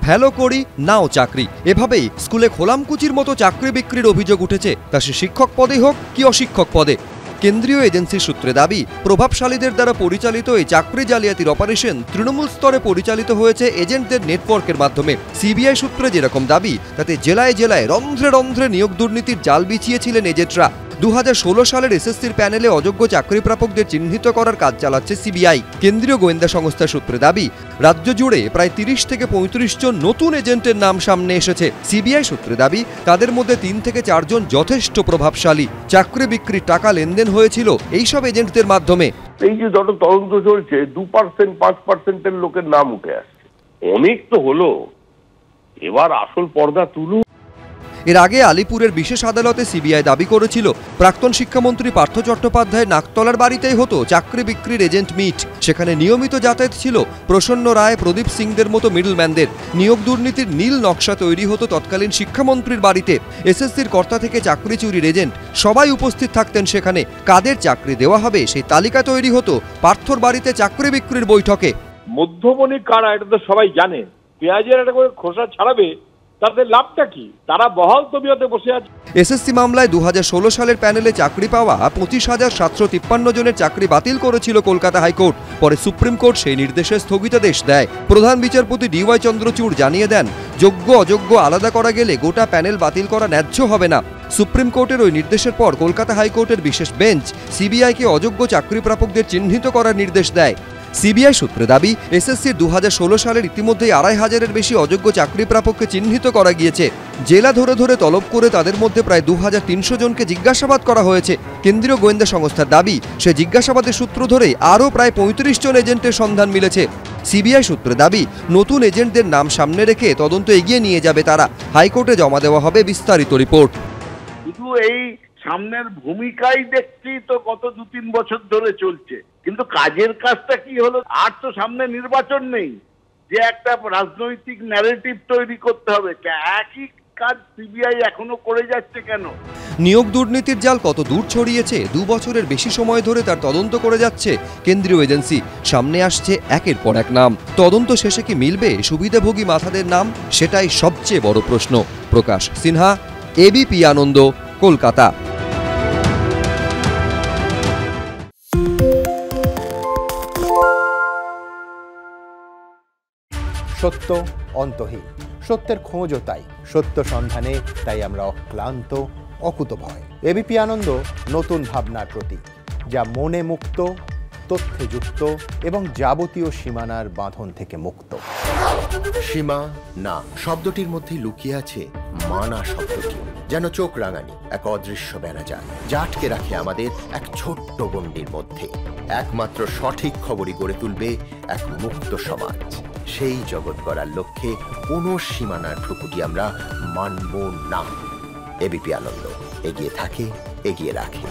ভ্যালো করি নাও চাকরি, এভাবেই স্কুলে খোলামকুচির মতো চাকরি বিক্রির অভিযোগ উঠেছে, তা সে শিক্ষক পদে হোক কি অশিক্ষক পদে। কেন্দ্রীয় এজেন্সির সূত্রে দাবি, প্রভাবশালীদের দ্বারা পরিচালিত এই চাকরি জালিয়াতির অপারেশন তৃণমূল স্তরে পরিচালিত হয়েছে এজেন্টদের নেটওয়ার্কের মাধ্যমে। সিবিআই সূত্রে যেরকম দাবি, তাতে জেলায় জেলায় রন্ধ্রে রন্ধ্রে নিয়োগ দুর্নীতির জাল বিছিয়েছিলেন এজেন্টরা। 2016 সালের এসএসসির প্যানেলে অযোগ্য চাকরি প্রাপকদের চিহ্নিত করার কাজ চালাচ্ছে সিবিআই। কেন্দ্রীয় গোয়েন্দা সংস্থার সূত্রে দাবি, রাজ্য জুড়ে প্রায় 30 থেকে 35 জন নতুন এজেন্টের নাম সামনে এসেছে। সিবিআই সূত্রে দাবি, তাদের মধ্যে 3 থেকে 4 জন যথেষ্ট প্রভাবশালী। চাকরি বিক্রির টাকা লেনদেন হয়েছিল এইসব এজেন্টদের মাধ্যমে। এই যে যত তদন্ত চলছে, 2% 5%-এর লোকের নাম উঠে আসছে। অনেক তো হলো, এবার আসল পর্দা তুলুন। এর আগে আলিপুরের বিশেষ আদালতে সিবিআই দাবি করেছিল, প্রাক্তন শিক্ষামন্ত্রী পার্থ চট্টোপাধ্যায়ের নাকতলার বাড়িতেই হতো চাকরি বিক্রির এজেন্ট মিট। সেখানে নিয়মিত যাতায়াত ছিল প্রসন্ন রায়, প্রদীপ সিংদের মতো মিডলম্যানদের। নিয়োগ দুর্নীতির নীল নকশা তৈরি হতো তৎকালীন শিক্ষামন্ত্রীর বাড়িতে। এসএসসির কর্তা থেকে চাকরি চুরির এজেন্ট সবাই উপস্থিত থাকতেন সেখানে। কাদের চাকরি দেওয়া হবে সেই তালিকা তৈরি হতো পার্থর বাড়িতে চাকরি বিক্রির বৈঠকে। মধ্যমণি কারা এটা তো সবাই জানে। পেঁয়াজের একটা করে খোসা ছাড়াবে, তাদের লাভটা কি? তারা বহাল তবিয়তে বসে আছে। এসএসসি মামলায় 2016 সালের প্যানেলে চাকরি পাওয়া 25,753 জনের চাকরি বাতিল করেছিল কলকাতা হাইকোর্ট। পরে সুপ্রিম কোর্ট সেই নির্দেশে স্থগিতাদেশ দেয়। প্রধান বিচারপতি DY চন্দ্রচূড় জানিয়ে দেন, যোগ্য অযোগ্য আলাদা করা গেলে গোটা প্যানেল বাতিল করা ন্যায্য হবে না। সুপ্রিম কোর্টের ওই নির্দেশের পর কলকাতা হাইকোর্টের বিশেষ বেঞ্চ সিবিআইকে অযোগ্য চাকরি প্রাপকদের চিহ্নিত করার নির্দেশ দেয়। সিবিআই সূত্রে দাবি, এসএসসির 2016 সালের ইতিমধ্যেই 2500-এর বেশি অযোগ্য চাকরি প্রাপককে চিহ্নিত করা গিয়েছে। জেলা ধরে ধরে তলব করে তাদের মধ্যে প্রায় 2300 জনকে জিজ্ঞাসাবাদ করা হয়েছে। কেন্দ্রীয় গোয়েন্দা সংস্থার দাবি, সে জিজ্ঞাসাবাদের সূত্র ধরে আরও প্রায় 35 জন এজেন্টের সন্ধান মিলেছে। সিবিআই সূত্রে দাবি, নতুন এজেন্টদের নাম সামনে রেখে তদন্ত এগিয়ে নিয়ে যাবে তারা। হাইকোর্টে জমা দেওয়া হবে বিস্তারিত রিপোর্ট। শুধু এই সামনের ভূমিকাই দেখছি তো গত 2-3 বছর ধরে চলছে, কিন্তু কাজের কাজটা কি হলো? আর তো সামনে নির্বাচন নেই যে একটা রাজনৈতিক ন্যারেটিভ তৈরি করতে হবে। একই কাজ সিবিআই এখনো করে যাচ্ছে কেন? নিয়োগ দুর্নীতির জাল কত দূর ছড়িয়েছে, 2 বছরের বেশি সময় ধরে তার তদন্ত করে যাচ্ছে কেন্দ্রীয় এজেন্সি। সামনে আসছে একের পর এক নাম। তদন্ত শেষে কি মিলবে সুবিধাভোগী মাথাদের নাম? সেটাই সবচেয়ে বড় প্রশ্ন। প্রকাশ সিনহা, এবিপি আনন্দ, কলকাতা। সত্য অন্তহীন, সত্যের খোঁজও তাই। সত্য সন্ধানে তাই আমরা অক্লান্ত, অকুতভয়। এবিপি আনন্দ নতুন ভাবনার প্রতীক, যা মনে মুক্ত, তথ্যে যুক্ত এবং যাবতীয় সীমানার বাঁধন থেকে মুক্ত। সীমা না শব্দটির মধ্যে লুকিয়ে আছে মানা শব্দটি, যেন চোখ রাঙানি এক অদৃশ্য ব্যানাজার, যা আটকে রাখে আমাদের এক ছোট্ট গণ্ডির মধ্যে। একমাত্র সঠিক খবরই গড়ে তুলবে এক মুক্ত সমাজ। সেই জগৎ গড়ার লক্ষ্যে কোনো সীমানার ঠুকুটি আমরা মানব না। এবিপি আনন্দ এগিয়ে থাকে, এগিয়ে রাখে।